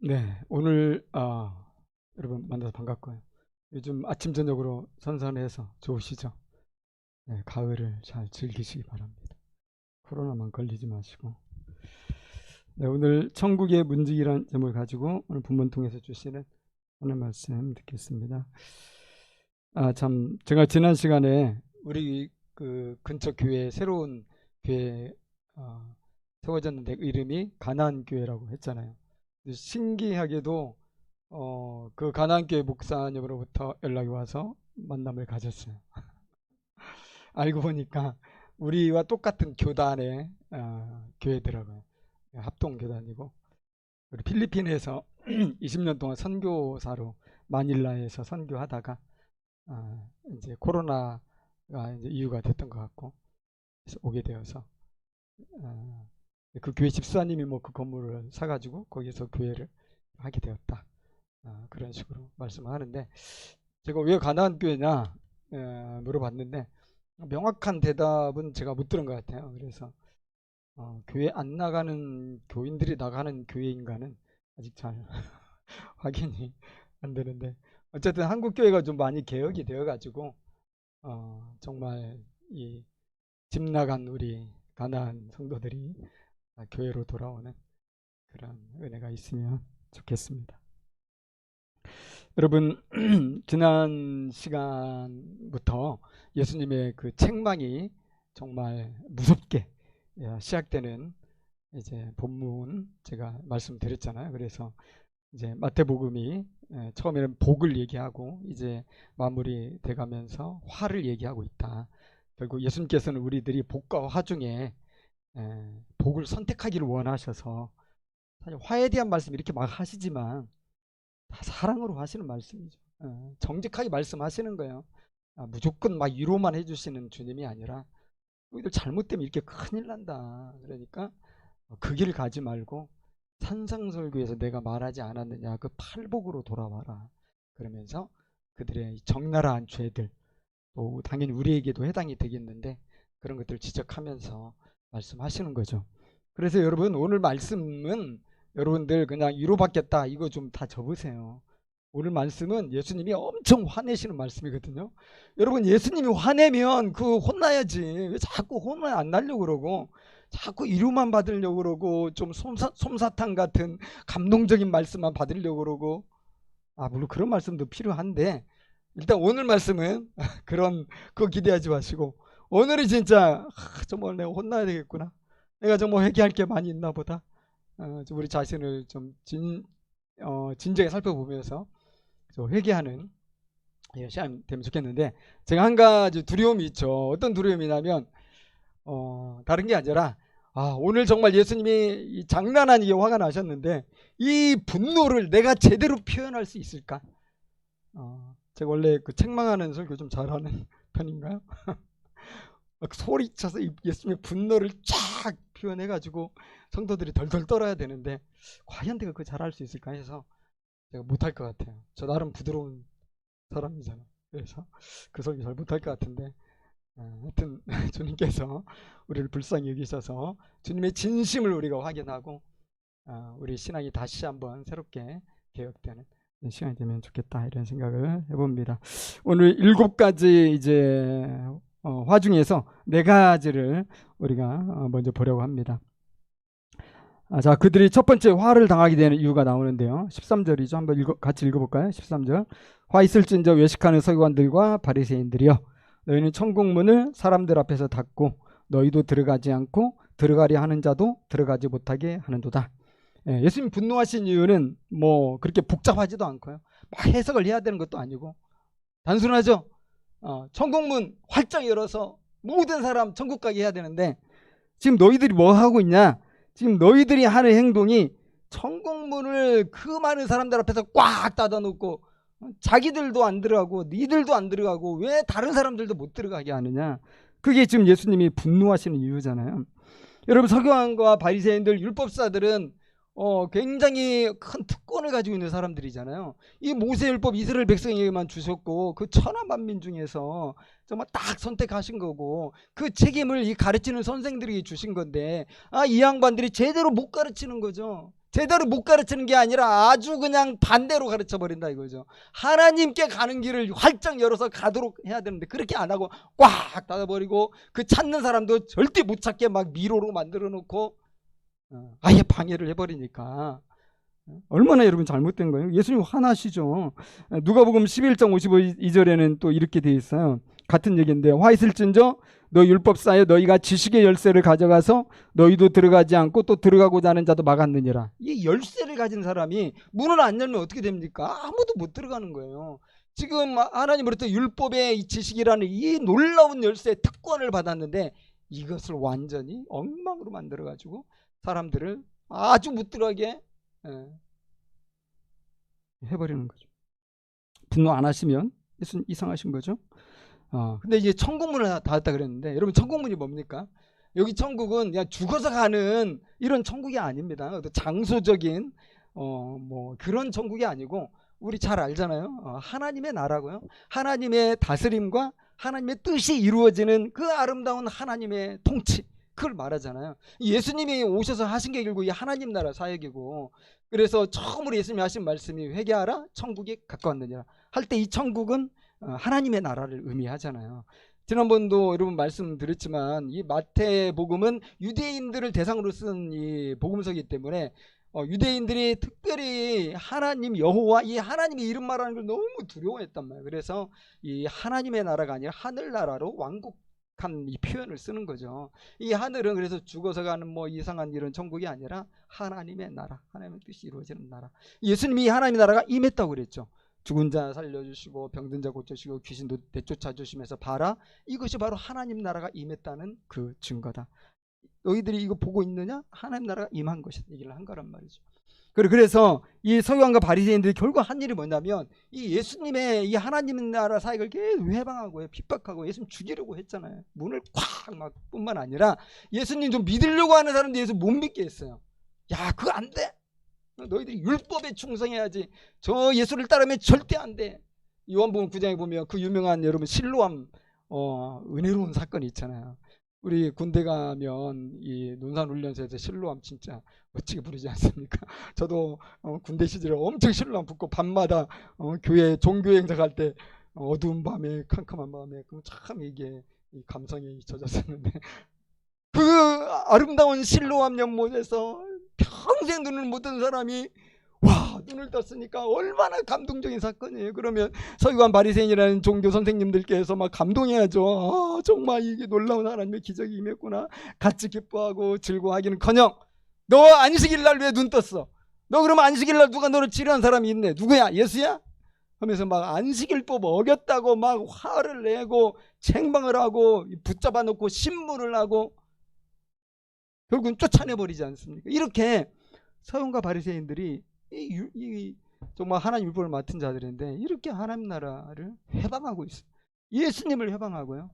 네, 오늘 여러분 만나서 반갑고요. 요즘 아침 저녁으로 선선해서 좋으시죠? 네, 가을을 잘 즐기시기 바랍니다. 코로나만 걸리지 마시고. 네, 오늘 천국의 문지기란 제목을 가지고 오늘 본문 통해서 주시는 하나님 말씀 듣겠습니다. 참 제가 지난 시간에 우리 그 근처 교회 새로운 교회 세워졌는데 이름이 가나안 교회라고 했잖아요. 신기하게도 그 가나안교회 목사님으로부터 연락이 와서 만남을 가졌어요. 알고 보니까 우리와 똑같은 교단의 교회더라고요. 합동교단이고 우리 필리핀에서 20년 동안 선교사로 마닐라에서 선교하다가 이제 코로나가 이제 이유가 됐던 것 같고 그래서 오게 되어서 그 교회 집사님이 뭐 그 건물을 사가지고 거기서 교회를 하게 되었다. 그런 식으로 말씀하는데 제가 왜 가나안 교회냐 물어봤는데 명확한 대답은 제가 못 들은 것 같아요. 그래서 교회 안 나가는 교인들이 나가는 교회인가는 아직 잘 확인이 안 되는데 어쨌든 한국 교회가 좀 많이 개혁이 되어가지고 정말 이 집 나간 우리 가나안 성도들이 교회로 돌아오는 그런 은혜가 있으면 좋겠습니다. 여러분 지난 시간부터 예수님의 그 책망이 정말 무섭게 시작되는 이제 본문 제가 말씀드렸잖아요. 그래서 이제 마태복음이 처음에는 복을 얘기하고 이제 마무리 돼가면서 화를 얘기하고 있다. 결국 예수님께서는 우리들이 복과 화 중에 복을 선택하기를 원하셔서 사실 화에 대한 말씀 이렇게 막 하시지만 다 사랑으로 하시는 말씀이죠. 정직하게 말씀하시는 거예요. 무조건 막 위로만 해주시는 주님이 아니라 너희들 잘못되면 이렇게 큰일 난다. 그러니까 그 길 가지 말고 산상설교에서 내가 말하지 않았느냐 그 팔복으로 돌아와라. 그러면서 그들의 적나라한 죄들 또 당연히 우리에게도 해당이 되겠는데 그런 것들을 지적하면서 말씀하시는 거죠. 그래서 여러분 오늘 말씀은 여러분들 그냥 위로받겠다 이거 좀 다 접으세요. 오늘 말씀은 예수님이 엄청 화내시는 말씀이거든요. 여러분 예수님이 화내면 그 혼나야지. 왜 자꾸 혼나 안 나려고 그러고 자꾸 위로만 받으려고 그러고 좀 솜사탕 같은 감동적인 말씀만 받으려고 그러고 물론 그런 말씀도 필요한데 일단 오늘 말씀은 그런 거 기대하지 마시고 오늘이 진짜 정말 내가 혼나야 되겠구나. 내가 정말 회개할 게 많이 있나 보다. 우리 자신을 좀 진지하게 살펴보면서 회개하는 시간이 되면 좋겠는데 제가 한 가지 두려움이 있죠. 어떤 두려움이냐면 다른 게 아니라 오늘 정말 예수님이 장난 아니게 화가 나셨는데 이 분노를 내가 제대로 표현할 수 있을까? 제가 원래 그 책망하는 설교 좀 잘하는 편인가요? 소리쳐서 예수님의 분노를 쫙 표현해가지고 성도들이 덜덜 떨어야 되는데 과연 내가 그거 잘할 수 있을까 해서 제가 못할 것 같아요. 저 나름 부드러운 사람이잖아요. 그래서 그 설교 잘 못할 것 같은데 하여튼 주님께서 우리를 불쌍히 여기셔서 주님의 진심을 우리가 확인하고 우리 신앙이 다시 한번 새롭게 개혁되는 시간이 되면 좋겠다 이런 생각을 해봅니다. 오늘 7가지 이제 화 중에서 4가지를 우리가 먼저 보려고 합니다. 자, 그들이 첫 번째 화를 당하게 되는 이유가 나오는데요. 13절이죠. 한번 같이 읽어볼까요? 13절. 화 있을진저 외식하는 서기관들과 바리새인들이여 너희는 천국문을 사람들 앞에서 닫고 너희도 들어가지 않고 들어가려 하는 자도 들어가지 못하게 하는도다. 예수님 분노하신 이유는 뭐 그렇게 복잡하지도 않고요. 막 해석을 해야 되는 것도 아니고 단순하죠. 천국문 활짝 열어서 모든 사람 천국 가게 해야 되는데 지금 너희들이 뭐 하고 있냐? 지금 너희들이 하는 행동이 천국문을 그 많은 사람들 앞에서 꽉 닫아놓고 자기들도 안 들어가고 니들도 안 들어가고 왜 다른 사람들도 못 들어가게 하느냐? 그게 지금 예수님이 분노하시는 이유잖아요. 여러분 서기관과 바리새인들 율법사들은 굉장히 큰 특권을 가지고 있는 사람들이잖아요. 이 모세율법 이스라엘 백성에게만 주셨고 그 천하 만민 중에서 정말 딱 선택하신 거고 그 책임을 이 가르치는 선생들에게 주신 건데 이 양반들이 제대로 못 가르치는 거죠. 제대로 못 가르치는 게 아니라 아주 그냥 반대로 가르쳐 버린다 이거죠. 하나님께 가는 길을 활짝 열어서 가도록 해야 되는데 그렇게 안 하고 꽉 닫아버리고 그 찾는 사람도 절대 못 찾게 막 미로로 만들어 놓고 아예 방해를 해버리니까 얼마나 여러분 잘못된 거예요. 예수님 화나시죠. 누가복음 11장 52절에는 또 이렇게 되어 있어요. 같은 얘기인데 화 있을진저 너 율법사여 너희가 지식의 열쇠를 가져가서 너희도 들어가지 않고 또 들어가고자 하는 자도 막았느니라. 이 열쇠를 가진 사람이 문을 안 열면 어떻게 됩니까? 아무도 못 들어가는 거예요. 지금 하나님으로부터 율법의 이 지식이라는 이 놀라운 열쇠의 특권을 받았는데 이것을 완전히 엉망으로 만들어가지고 사람들을 아주 못 들어가게 해버리는 거죠. 분노 안 하시면 예수님 이상하신 거죠. 근데 이제 천국문을 닫았다 그랬는데 여러분 천국문이 뭡니까? 여기 천국은 그냥 죽어서 가는 이런 천국이 아닙니다. 장소적인 뭐 그런 천국이 아니고 우리 잘 알잖아요. 하나님의 나라고요. 하나님의 다스림과 하나님의 뜻이 이루어지는 그 아름다운 하나님의 통치, 그걸 말하잖아요. 예수님이 오셔서 하신 게 결국 이 하나님 나라 사역이고, 그래서 처음으로 예수님이 하신 말씀이 회개하라 천국이 가까웠느니라 할 때 이 천국은 하나님의 나라를 의미하잖아요. 지난번도 여러분 말씀드렸지만 이 마태복음은 유대인들을 대상으로 쓴 이 복음서이기 때문에 유대인들이 특별히 하나님 여호와 이 하나님의 이름 말하는 걸 너무 두려워했단 말이에요. 그래서 이 하나님의 나라가 아니라 하늘나라로 왕국한 이 표현을 쓰는 거죠. 이 하늘은 그래서 죽어서 가는 뭐 이상한 이런 천국이 아니라 하나님의 나라, 하나님의 뜻이 이루어지는 나라. 예수님이 하나님의 나라가 임했다고 그랬죠. 죽은 자 살려주시고 병든 자 고쳐주시고 귀신도 내쫓아 주시면서 봐라, 이것이 바로 하나님 나라가 임했다는 그 증거다. 너희들이 이거 보고 있느냐? 하나님 나라가 임한 것이다 얘기를 한 거란 말이죠. 그래서 이 서기관과 바리새인들이 결국 한 일이 뭐냐면 이 예수님의 이 하나님 나라 사역을 계속 회방하고 핍박하고 예수님 죽이려고 했잖아요. 문을 콱 막 뿐만 아니라 예수님 좀 믿으려고 하는 사람들이 예수 못 믿게 했어요. 야, 그거 안 돼. 너희들이 율법에 충성해야지. 저 예수를 따르면 절대 안 돼. 요한복음 9장에 보면 그 유명한 여러분 실로암 은혜로운 사건이 있잖아요. 우리 군대 가면 이 논산훈련소에서 실로암 진짜 멋지게 부르지 않습니까? 저도 군대 시절에 엄청 실로암 붙고 밤마다 교회 종교 행사 갈 때 어두운 밤에 캄캄한 밤에 그럼 참 이게 감성이 젖었었는데 그 아름다운 실로암 연못에서 평생 눈을 못 뜬 사람이 와 눈을 떴으니까 얼마나 감동적인 사건이에요. 그러면 서기관 바리새인이라는 종교 선생님들께서 막 감동해야죠. 정말 이게 놀라운 하나님의 기적이 임했구나. 같이 기뻐하고 즐거워하기는커녕 너 안식일 날 왜 눈 떴어? 너 그러면 안식일 날 누가 너를 치료한 사람이 있네. 누구야? 예수야? 하면서 막 안식일법 어겼다고 막 화를 내고 책망을 하고 붙잡아 놓고 신문을 하고 결국은 쫓아내버리지 않습니까? 이렇게 서기관과 바리새인들이 정말 하나님 율법을 맡은 자들인데 이렇게 하나님 나라를 회방하고 있어요. 예수님을 회방하고요.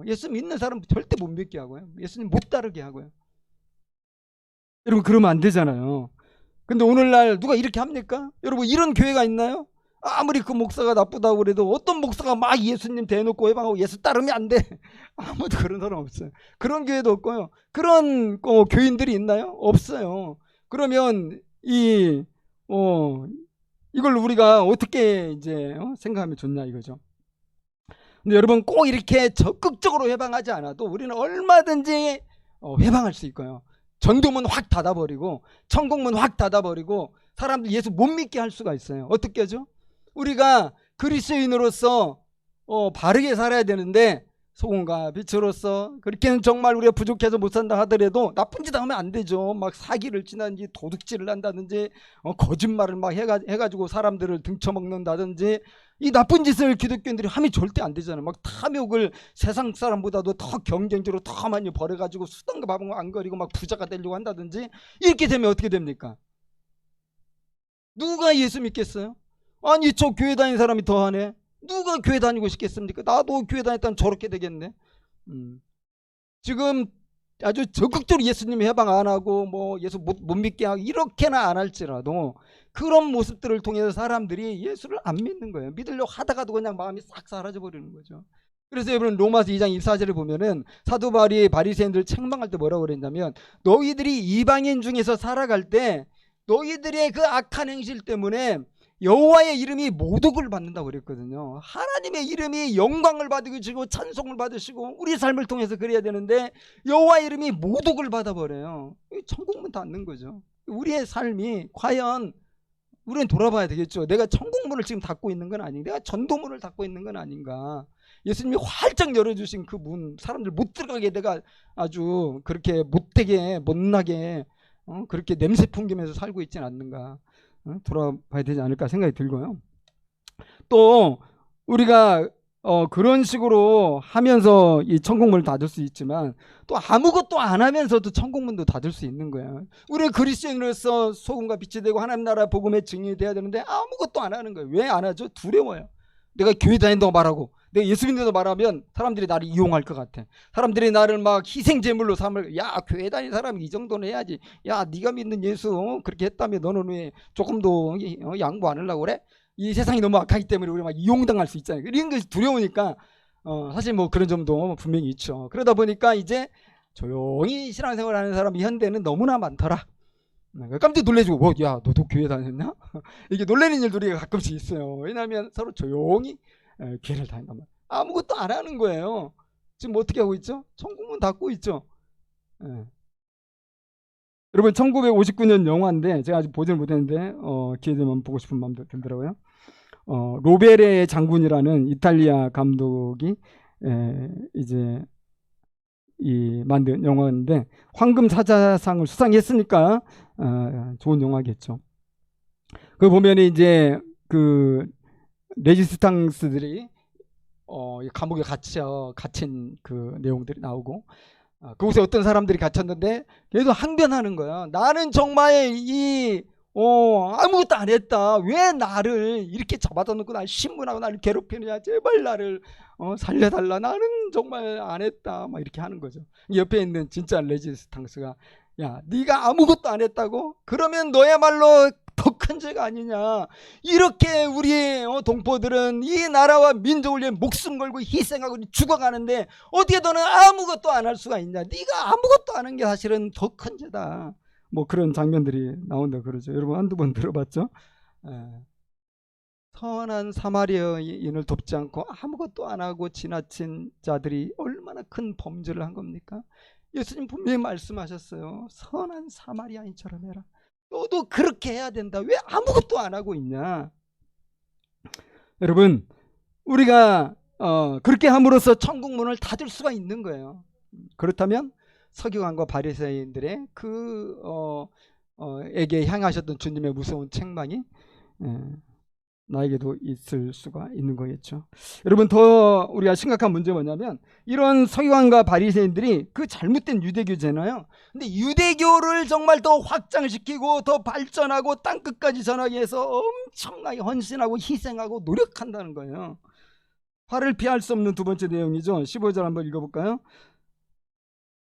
예수 믿는 사람 절대 못 믿게 하고요. 예수님 못 따르게 하고요. 여러분 그러면 안 되잖아요. 근데 오늘날 누가 이렇게 합니까? 여러분 이런 교회가 있나요? 아무리 그 목사가 나쁘다고 그래도 어떤 목사가 막 예수님 대놓고 회방하고 예수 따르면 안 돼. 아무도 그런 사람 없어요. 그런 교회도 없고요. 그런 교인들이 있나요? 없어요. 그러면 이걸 우리가 어떻게 이제 생각하면 좋냐 이거죠. 근데 여러분 꼭 이렇게 적극적으로 회방하지 않아도 우리는 얼마든지 회방할 수 있고요. 전도문 확 닫아버리고 천국문 확 닫아버리고 사람들 예수 못 믿게 할 수가 있어요. 어떻게 하죠? 우리가 그리스도인으로서 바르게 살아야 되는데 소금과 빛으로서 그렇게는 정말 우리가 부족해서 못 산다 하더라도 나쁜 짓 하면 안 되죠. 막 사기를 치는지 도둑질을 한다든지 거짓말을 막 해가지고 사람들을 등쳐먹는다든지 이 나쁜 짓을 기독교인들이 하면 절대 안 되잖아요. 막 탐욕을 세상 사람보다도 더 경쟁적으로 더 많이 벌여가지고 수단과 밥은 안 거리고 막 부자가 되려고 한다든지 이렇게 되면 어떻게 됩니까? 누가 예수 믿겠어요? 아니 저 교회 다니는 사람이 더하네. 누가 교회 다니고 싶겠습니까? 나도 교회 다녔다면 저렇게 되겠네. 지금 아주 적극적으로 예수님 해방 안 하고 뭐 예수 못 믿게 하고 이렇게나 안 할지라도 그런 모습들을 통해서 사람들이 예수를 안 믿는 거예요. 믿으려고 하다가도 그냥 마음이 싹 사라져 버리는 거죠. 그래서 여러분 로마서 2장 24절을 보면은 사도 바리새인들 책망할 때 뭐라고 그랬냐면 너희들이 이방인 중에서 살아갈 때 너희들의 그 악한 행실 때문에 여호와의 이름이 모독을 받는다고 그랬거든요. 하나님의 이름이 영광을 받으시고 찬송을 받으시고 우리 삶을 통해서 그래야 되는데 여호와의 이름이 모독을 받아버려요. 천국문 닫는 거죠. 우리의 삶이 과연 우리는 돌아봐야 되겠죠. 내가 천국문을 지금 닫고 있는 건 아닌가? 내가 전도문을 닫고 있는 건 아닌가? 예수님이 활짝 열어주신 그 문, 사람들 못 들어가게 내가 아주 그렇게 못되게 못나게 그렇게 냄새 풍기면서 살고 있지는 않는가? 돌아봐야 되지 않을까 생각이 들고요. 또 우리가 그런 식으로 하면서 이 천국문을 닫을 수 있지만 또 아무것도 안 하면서도 천국문도 닫을 수 있는 거예요. 우리는 그리스도인으로서 소금과 빛이 되고 하나님 나라 복음의 증인이 돼야 되는데 아무것도 안 하는 거예요. 왜 안 하죠? 두려워요. 내가 교회 다닌다고 말하고 내가 예수 믿는다고 말하면 사람들이 나를 이용할 것 같아. 사람들이 나를 막 희생제물로 삼을. 야, 교회 다니는 사람이 이 정도는 해야지. 야, 네가 믿는 예수 그렇게 했다며 너는 왜 조금도 양보 안 하려고 그래? 이 세상이 너무 악하기 때문에 우리 막 이용당할 수 있잖아요. 이런 것이 두려우니까 사실 뭐 그런 점도 분명히 있죠. 그러다 보니까 이제 조용히 신앙생활하는 사람이 현대는 너무나 많더라. 깜짝 놀래지고 야, 너도 교회 다녔냐? 이게 놀라는 일들이 가끔씩 있어요. 왜냐하면 서로 조용히 교회를 다닌단 말이에요. 아무것도 안 하는 거예요. 지금 어떻게 하고 있죠? 천국문 닫고 있죠. 여러분 1959년 영화인데 제가 아직 보지는 못했는데 기회 되면 보고 싶은 마음도 들더라고요. 로베레 장군이라는 이탈리아 감독이 이제 이 만든 영화인데 황금 사자상을 수상했으니까 좋은 영화겠죠. 그 보면 이제 그 레지스탕스들이 감옥에 갇힌 그 내용들이 나오고 그곳에 어떤 사람들이 갇혔는데 계속 항변하는 거야. 나는 정말 아무것도 안 했다. 왜 나를 이렇게 잡아다 놓고 날 신문하고 나를 괴롭히느냐. 제발 나를 살려달라. 나는 정말 안 했다. 막 이렇게 하는 거죠. 옆에 있는 진짜 레지스탕스가 야, 네가 아무것도 안 했다고? 그러면 너야말로 더 큰 죄가 아니냐. 이렇게 우리 동포들은 이 나라와 민족을 위해 목숨 걸고 희생하고 죽어가는데 어떻게 너는 아무것도 안 할 수가 있냐. 네가 아무것도 안 한 게 사실은 더 큰 죄다. 뭐 그런 장면들이 나온다 그러죠. 여러분 한두 번 들어봤죠? 선한 사마리아인을 돕지 않고 아무것도 안 하고 지나친 자들이 얼마나 큰 범죄를 한 겁니까? 예수님 분명히 말씀하셨어요. 선한 사마리아인처럼 해라. 너도 그렇게 해야 된다. 왜 아무것도 안 하고 있냐? 여러분 우리가 그렇게 함으로써 천국문을 닫을 수가 있는 거예요. 그렇다면 서기관과 바리새인들의 에게 향하셨던 주님의 무서운 책망이 나에게도 있을 수가 있는 거겠죠. 여러분 더 우리가 심각한 문제가 뭐냐면 이런 서기관과 바리새인들이 그 잘못된 유대교잖아요. 근데 유대교를 정말 더 확장시키고 더 발전하고 땅끝까지 전하기 위해서 엄청나게 헌신하고 희생하고 노력한다는 거예요. 화를 피할 수 없는 두 번째 내용이죠. 15절 한번 읽어볼까요?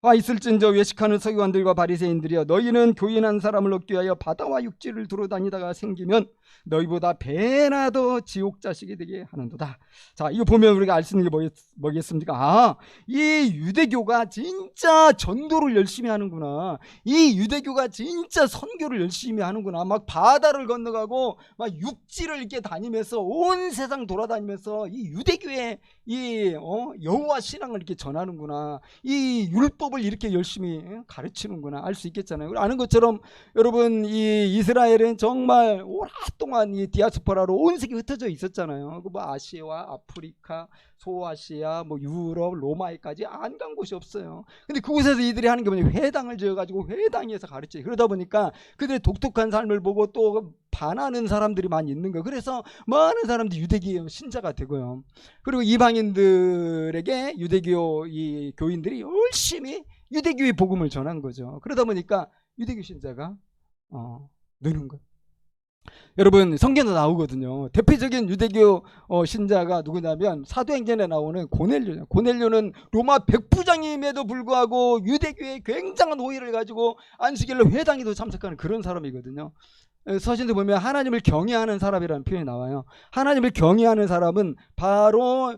와 있을진저 외식하는 서기관들과 바리새인들이여 너희는 교인한 사람을 얻기 위하여 바다와 육지를 두루 다니다가 생기면 너희보다 배나 더 지옥 자식이 되게 하는도다. 자, 이거 보면 우리가 알 수 있는 게 뭐겠습니까? 이 유대교가 진짜 전도를 열심히 하는구나. 이 유대교가 진짜 선교를 열심히 하는구나. 막 바다를 건너가고 막 육지를 이렇게 다니면서 온 세상 돌아다니면서 이 유대교의 이 여호와 신앙을 이렇게 전하는구나. 이 율법을 이렇게 열심히 가르치는구나. 알 수 있겠잖아요. 아는 것처럼 여러분 이 이스라엘은 정말 오랫동안 이 디아스포라로 온 세계에 흩어져 있었잖아요. 뭐 아시아와 아프리카, 소아시아, 뭐 유럽, 로마에까지 안 간 곳이 없어요. 근데 그곳에서 이들이 하는 게 뭐냐? 회당을 지어가지고 회당에서 가르쳐요. 그러다 보니까 그들의 독특한 삶을 보고 또 반하는 사람들이 많이 있는 거예요. 그래서 많은 사람들이 유대교 신자가 되고요. 그리고 이방인들에게 유대교 이 교인들이 열심히 유대교의 복음을 전한 거죠. 그러다 보니까 유대교 신자가 느는 거예요. 여러분 성경에 나오거든요. 대표적인 유대교 신자가 누구냐면 사도행전에 나오는 고넬료예요. 고넬료는 로마 백부장임에도 불구하고 유대교의 굉장한 오해를 가지고 안식일로 회당에도 참석하는 그런 사람이거든요. 서신도 보면 하나님을 경외하는 사람이라는 표현이 나와요. 하나님을 경외하는 사람은 바로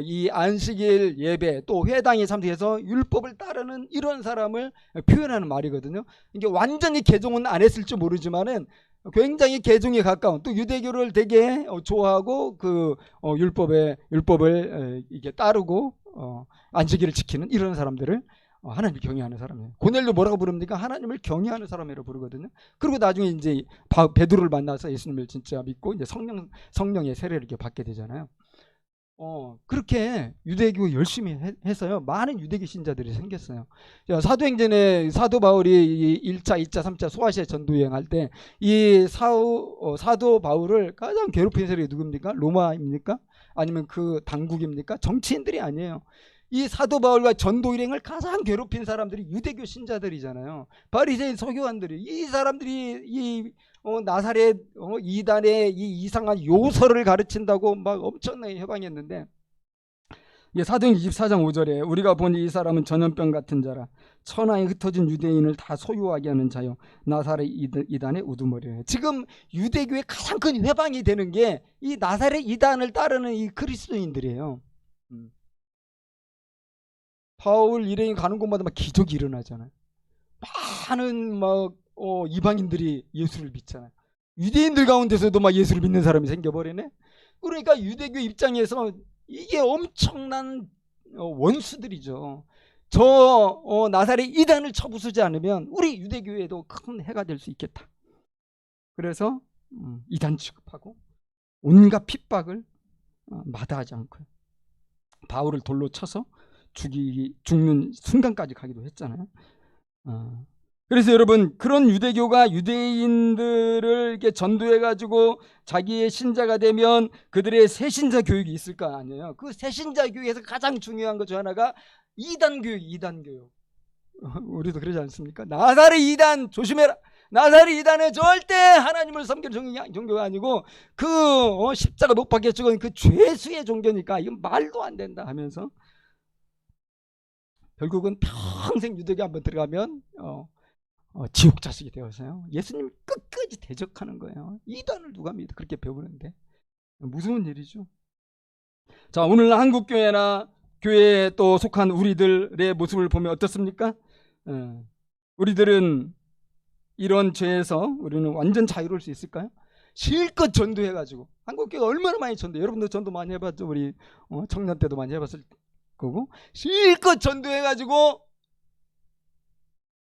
이 안식일 예배 또 회당에 참석해서 율법을 따르는 이런 사람을 표현하는 말이거든요. 이게 완전히 개종은 안 했을지 모르지만은 굉장히 개종에 가까운, 또 유대교를 되게 좋아하고 그 율법을 이게 따르고 안식일을 지키는 이런 사람들을 하나님을 경외하는 사람이에요. 고넬료 뭐라고 부릅니까? 하나님을 경외하는 사람이라고 부르거든요. 그리고 나중에 이제 베드로를 만나서 예수님을 진짜 믿고 이제 성령의 세례를 이렇게 받게 되잖아요. 그렇게 유대교 열심히 해서요, 많은 유대교 신자들이 생겼어요. 사도행전에 사도 바울이 1차, 2차, 3차 소아시아 전도 여행할 때 이 사도 바울을 가장 괴롭힌 세력이 누굽니까? 로마입니까? 아니면 그 당국입니까? 정치인들이 아니에요. 이 사도 바울과 전도 일행을 가장 괴롭힌 사람들이 유대교 신자들이잖아요. 바리새인 서기관들이. 이 사람들이 이 나사렛 이단의 이 이상한 요설을 가르친다고 막 엄청나게 해방했는데, 사도행 24장 5절에 우리가 보니 이 사람은 전염병 같은 자라 천하에 흩어진 유대인을 다 소유하게 하는 자요 나사렛 이단의 우두머리예요. 지금 유대교의 가장 큰 회방이 되는 게 이 나사렛 이단을 따르는 이 그리스도인들이에요. 바울 일행이 가는 곳마다 막 기적이 일어나잖아요. 많은 막 이방인들이 예수를 믿잖아요. 유대인들 가운데서도 막 예수를 믿는 사람이 생겨버리네. 그러니까 유대교 입장에서 이게 엄청난 원수들이죠. 저 나사렛 이단을 쳐부수지 않으면 우리 유대교에도 큰 해가 될 수 있겠다. 그래서 이단 취급하고 온갖 핍박을 마다하지 않고요. 바울을 돌로 쳐서 죽는 순간까지 가기도 했잖아요. 그래서 여러분, 그런 유대교가 유대인들을 이렇게 전도해가지고 자기의 신자가 되면 그들의 새신자 교육이 있을 거 아니에요. 그 새신자 교육에서 가장 중요한 것 중 하나가 이단 교육, 이단 교육. 우리도 그러지 않습니까? 나사렛 이단 조심해라. 나사렛 이단은 절대 하나님을 섬기는 종교가 아니고 그 십자가 못 박혀 죽은 그 죄수의 종교니까 이건 말도 안 된다 하면서 결국은 평생 유대교 한번 들어가면 지옥 자식이 되어서요, 예수님 끝까지 대적하는 거예요. 이단을 누가 믿어? 그렇게 배우는데 무서운 일이죠. 자, 오늘 한국교회나 교회에 또 속한 우리들의 모습을 보면 어떻습니까? 우리들은 이런 죄에서 우리는 완전 자유로울 수 있을까요? 실컷 전도해가지고, 한국교회가 얼마나 많이 전도, 여러분도 전도 많이 해봤죠. 우리 청년 때도 많이 해봤을 거고, 실컷 전도해가지고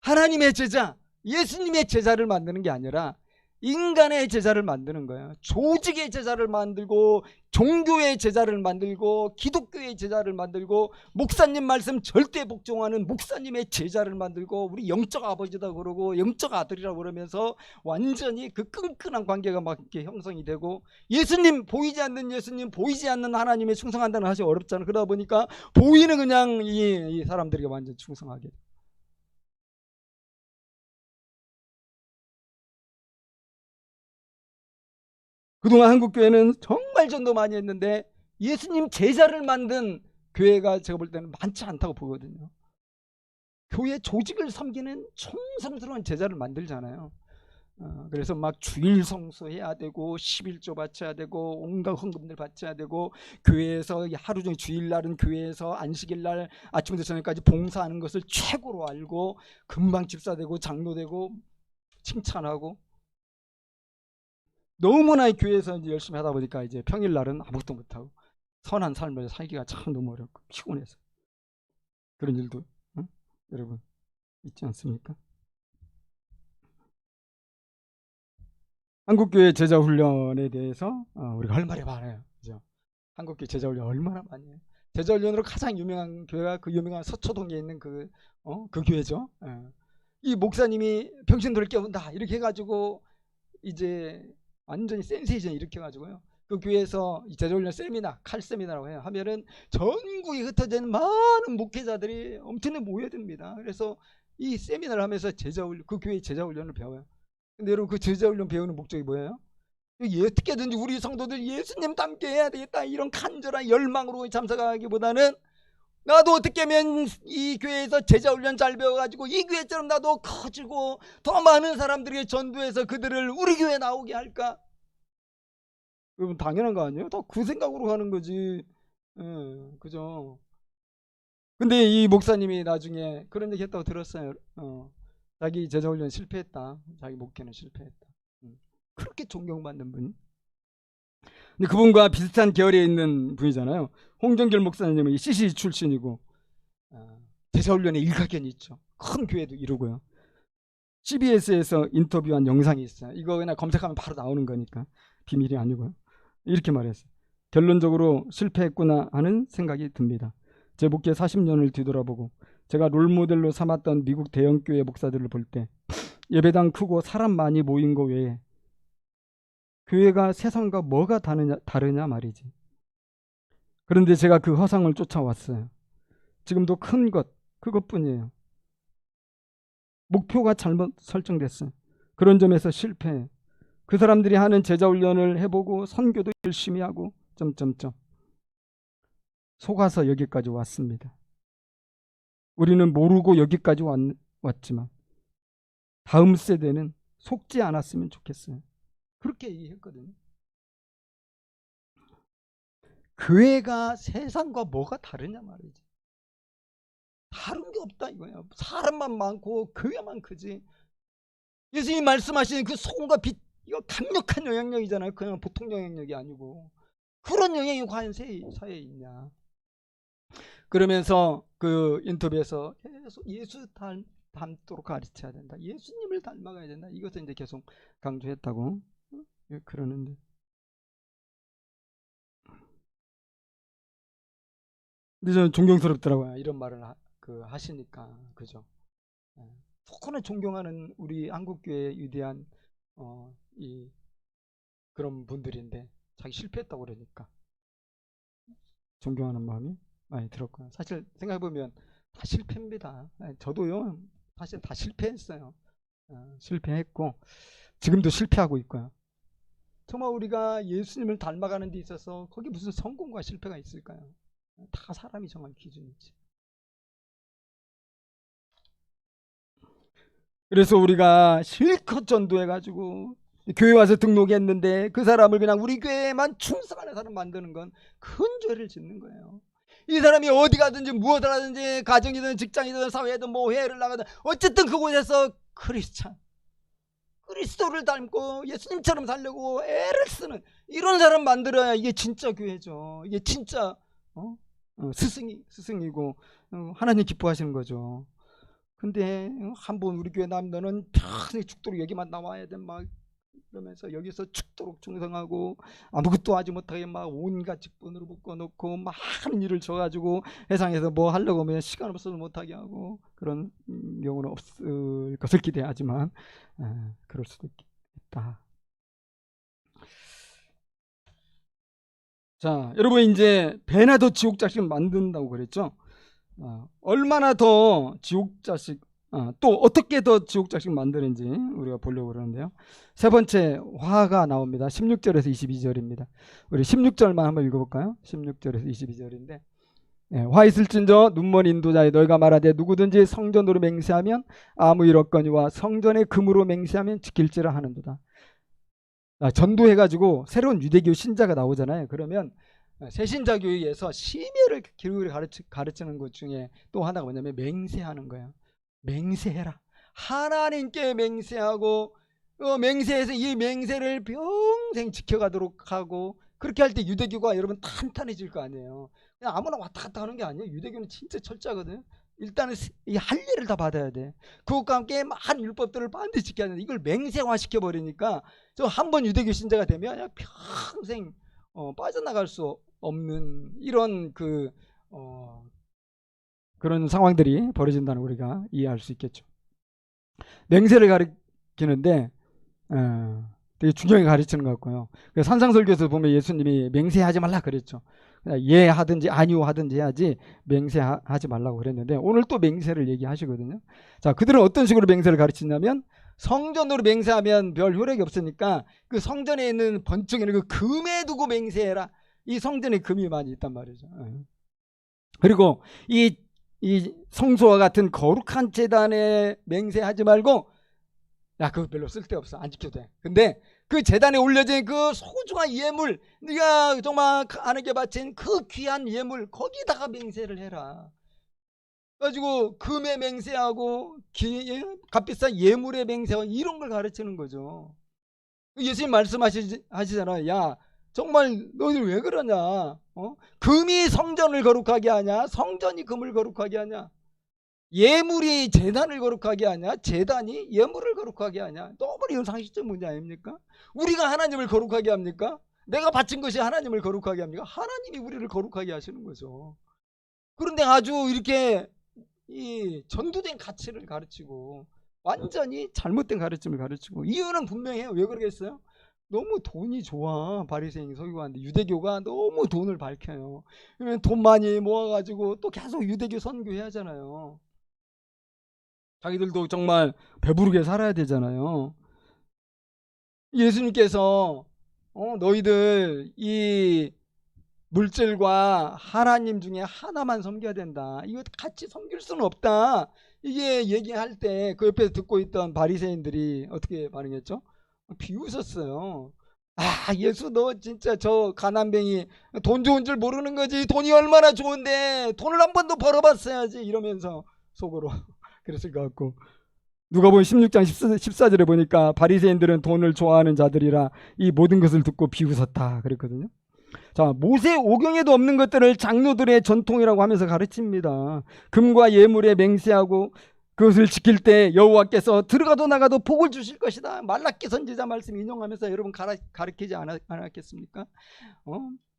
하나님의 제자, 예수님의 제자를 만드는 게 아니라 인간의 제자를 만드는 거예요. 조직의 제자를 만들고, 종교의 제자를 만들고, 기독교의 제자를 만들고, 목사님 말씀 절대 복종하는 목사님의 제자를 만들고, 우리 영적 아버지다 그러고 영적 아들이라고 그러면서 완전히 그 끈끈한 관계가 막 이렇게 형성이 되고, 예수님, 보이지 않는 예수님, 보이지 않는 하나님에 충성한다는 것이 어렵잖아요. 그러다 보니까 보이는 그냥 이 사람들에게 완전 충성하게 돼요. 그동안 한국교회는 정말 전도 많이 했는데 예수님 제자를 만든 교회가 제가 볼 때는 많지 않다고 보거든요. 교회 조직을 섬기는 총성스러운 제자를 만들잖아요. 그래서 막 주일 성수해야 되고 11조 바쳐야 되고 온갖 헌금들 바쳐야 되고, 교회에서 하루 종일 주일날은 교회에서 안식일날 아침부터 저녁까지 봉사하는 것을 최고로 알고 금방 집사 되고 장로 되고 칭찬하고, 너무나 교회에서 이제 열심히 하다 보니까 이제 평일날은 아무것도 못하고 선한 삶을 살기가 참 너무 어렵고 피곤해서 그런 일도 여러분 있지 않습니까? 한국교회 제자훈련에 대해서 우리가 할 말이 많아요. 그죠? 한국교회 제자훈련 얼마나 많이 해요. 제자훈련으로 가장 유명한 교회가 그 유명한 서초동에 있는 그 교회죠. 이 목사님이 병신들을 깨운다 이렇게 해가지고 이제 완전히 센세이션 일으켜가지고요, 그 교회에서 제자훈련 세미나, 칼 세미나라고 해요. 하면은 전국에 흩어진 많은 목회자들이 엄청나게 모여듭니다. 그래서 이 세미나를 하면서 그 교회 제자훈련을 배워요. 근데 여러분, 그 제자훈련 배우는 목적이 뭐예요? 어떻게든지 우리 성도들 예수님 닮게 해야 되겠다, 이런 간절한 열망으로 참석하기보다는 나도 어떻게 하면 이 교회에서 제자 훈련 잘 배워가지고 이 교회처럼 나도 커지고 더 많은 사람들에게 전도해서 그들을 우리 교회에 나오게 할까? 여러분 당연한 거 아니에요? 다 그 생각으로 가는 거지. 그죠? 근데 이 목사님이 나중에 그런 얘기 했다고 들었어요. 자기 제자 훈련 실패했다. 자기 목회는 실패했다. 그렇게 존경받는 분이. 근데 그분과 비슷한 결에 있는 분이잖아요. 홍정길 목사님은 CC 출신이고 제자 훈련에 일가견이 있죠. 큰 교회도 이루고요. CBS에서 인터뷰한 영상이 있어요. 이거 그냥 검색하면 바로 나오는 거니까 비밀이 아니고요. 이렇게 말했어요. 결론적으로 실패했구나 하는 생각이 듭니다. 제 목회 40년을 뒤돌아보고 제가 롤모델로 삼았던 미국 대형교회 목사들을 볼 때 예배당 크고 사람 많이 모인 거 외에 교회가 세상과 뭐가 다르냐 말이지. 그런데 제가 그 허상을 쫓아왔어요. 지금도 큰 것, 그것뿐이에요. 목표가 잘못 설정됐어요. 그런 점에서 실패해. 그 사람들이 하는 제자훈련을 해보고 선교도 열심히 하고 속아서 여기까지 왔습니다. 우리는 모르고 여기까지 왔지만 다음 세대는 속지 않았으면 좋겠어요. 그렇게 얘기했거든요. 교회가 세상과 뭐가 다르냐 말이지. 다른 게 없다 이거야. 사람만 많고 교회만 크지. 예수님이 말씀하시는 그 소금과 빛, 이거 강력한 영향력이잖아요. 그냥 보통 영향력이 아니고. 그런 영향이 과연 사회에 있냐. 그러면서 그 인터뷰에서 계속 예수 닮도록 가르쳐야 된다. 예수님을 닮아가야 된다. 이것을 이제 계속 강조했다고 그러는데. 근데 저는 존경스럽더라고요. 이런 말을 하시니까. 그죠? 너무나 존경하는 우리 한국교회의 위대한 그런 분들인데 자기 실패했다고 그러니까 존경하는 마음이 많이 들었고요. 사실 생각해보면 다 실패입니다. 저도요 사실 다 실패했어요. 실패했고 지금도 실패하고 있고요. 정말 우리가 예수님을 닮아가는 데 있어서 거기 무슨 성공과 실패가 있을까요? 다 사람이 정한 기준이지. 그래서 우리가 실컷 전도해가지고 교회 와서 등록했는데 그 사람을 그냥 우리 교회에만 충성하는 사람 만드는 건 큰 죄를 짓는 거예요. 이 사람이 어디 가든지 무엇을 하든지 가정이든 직장이든 사회든 뭐 회를 나가든 어쨌든 그곳에서 그리스도를 닮고 예수님처럼 살려고 애를 쓰는 이런 사람 만들어야 이게 진짜 교회죠. 이게 진짜 스승이고 하나님 기뻐하시는 거죠. 근데 한번 우리 교회 남들은 평생 죽도록 여기만 나와야 돼 막 그러면서 여기서 죽도록 충성하고 아무것도 하지 못하게 막 온갖 직분으로 묶어놓고 많은 일을 줘가지고 세상에서 뭐 하려고 하면 시간 없어서 못하게 하고 그런 경우는 없을 것을 기대하지만 그럴 수도 있다. 자, 여러분 이제 배나 더 지옥 자식 만든다고 그랬죠? 얼마나 더 지옥 자식 또 어떻게 더 지옥 자식 만드는지 우리가 보려고 그러는데요. 세 번째 화가 나옵니다. 16절에서 22절입니다. 우리 16절만 한번 읽어볼까요? 16절에서 22절인데 화 있을진저 눈먼 인도자여 너희가 말하되 누구든지 성전으로 맹세하면 아무 일 없거니와 성전의 금으로 맹세하면 지킬지라 하는도다. 전도해가지고 새로운 유대교 신자가 나오잖아요. 그러면 새신자교회에서 심혈을 기울여 가르치는 것 중에 또 하나가 뭐냐면 맹세하는 거예요. 맹세해라. 하나님께 맹세하고 맹세해서 이 맹세를 평생 지켜가도록 하고 그렇게 할 때 유대교가 여러분 탄탄해질 거 아니에요. 그냥 아무나 왔다 갔다 하는 게 아니에요. 유대교는 진짜 철저하거든요. 일단은 이 할례를 다 받아야 돼. 그것과 함께 많은 율법들을 반드시 지켜야 되는데 이걸 맹세화 시켜버리니까 저 한 번 유대교 신자가 되면 그냥 평생 빠져나갈 수 없는 이런 그런 상황들이 벌어진다는 우리가 이해할 수 있겠죠. 맹세를 가리키는데 되게 중요하게 가르치는 것 같고요. 산상설교에서 보면 예수님이 맹세하지 말라 그랬죠. 예 하든지 아니요 하든지 해야지 맹세하지 말라고 그랬는데 오늘 또 맹세를 얘기하시거든요. 자, 그들은 어떤 식으로 맹세를 가르치냐면 성전으로 맹세하면 별 효력이 없으니까 그 성전에 있는 번쩍이는 그 금에 두고 맹세해라. 이 성전에 금이 많이 있단 말이죠. 그리고 이 성소와 같은 거룩한 제단에 맹세하지 말고, 야, 그거 별로 쓸데없어, 안 지켜도 돼. 근데 그 제단에 올려진 그 소중한 예물, 네가 정말 하나님께 바친 그 귀한 예물, 거기다가 맹세를 해라. 가지고 금에 맹세하고 값비싼 예물에 맹세하고 이런 걸 가르치는 거죠. 예수님 말씀하시잖아요. 야, 정말 너희들 왜 그러냐? 금이 성전을 거룩하게 하냐? 성전이 금을 거룩하게 하냐? 예물이 제단을 거룩하게 하냐? 제단이 예물을 거룩하게 하냐? 너무 이건 상식적 문제 아닙니까? 우리가 하나님을 거룩하게 합니까? 내가 바친 것이 하나님을 거룩하게 합니까? 하나님이 우리를 거룩하게 하시는 거죠. 그런데 아주 이렇게 이 전도된 가치를 가르치고 완전히 잘못된 가르침을 가르치고, 이유는 분명해요. 왜 그러겠어요? 너무 돈이 좋아. 바리새인 서기관인데 유대교가 너무 돈을 밝혀요. 그러면 돈 많이 모아가지고 또 계속 유대교 선교해야 하잖아요. 자기들도 정말 배부르게 살아야 되잖아요. 예수님께서 너희들 이 물질과 하나님 중에 하나만 섬겨야 된다, 이거 같이 섬길 수는 없다, 이게 얘기할 때 그 옆에서 듣고 있던 바리새인들이 어떻게 반응했죠? 비웃었어요. 아, 예수 너 진짜 저 가난뱅이 돈 좋은 줄 모르는 거지. 돈이 얼마나 좋은데 돈을 한 번도 벌어봤어야지, 이러면서 속으로 그랬을 것 같고, 누가복음 16장 14절에 보니까 바리새인들은 돈을 좋아하는 자들이라 이 모든 것을 듣고 비웃었다 그랬거든요. 자, 모세 오경에도 없는 것들을 장로들의 전통이라고 하면서 가르칩니다. 금과 예물에 맹세하고 그것을 지킬 때 여호와께서 들어가도 나가도 복을 주실 것이다. 말라기 선지자 말씀 인용하면서 여러분 가르치지 않았겠습니까?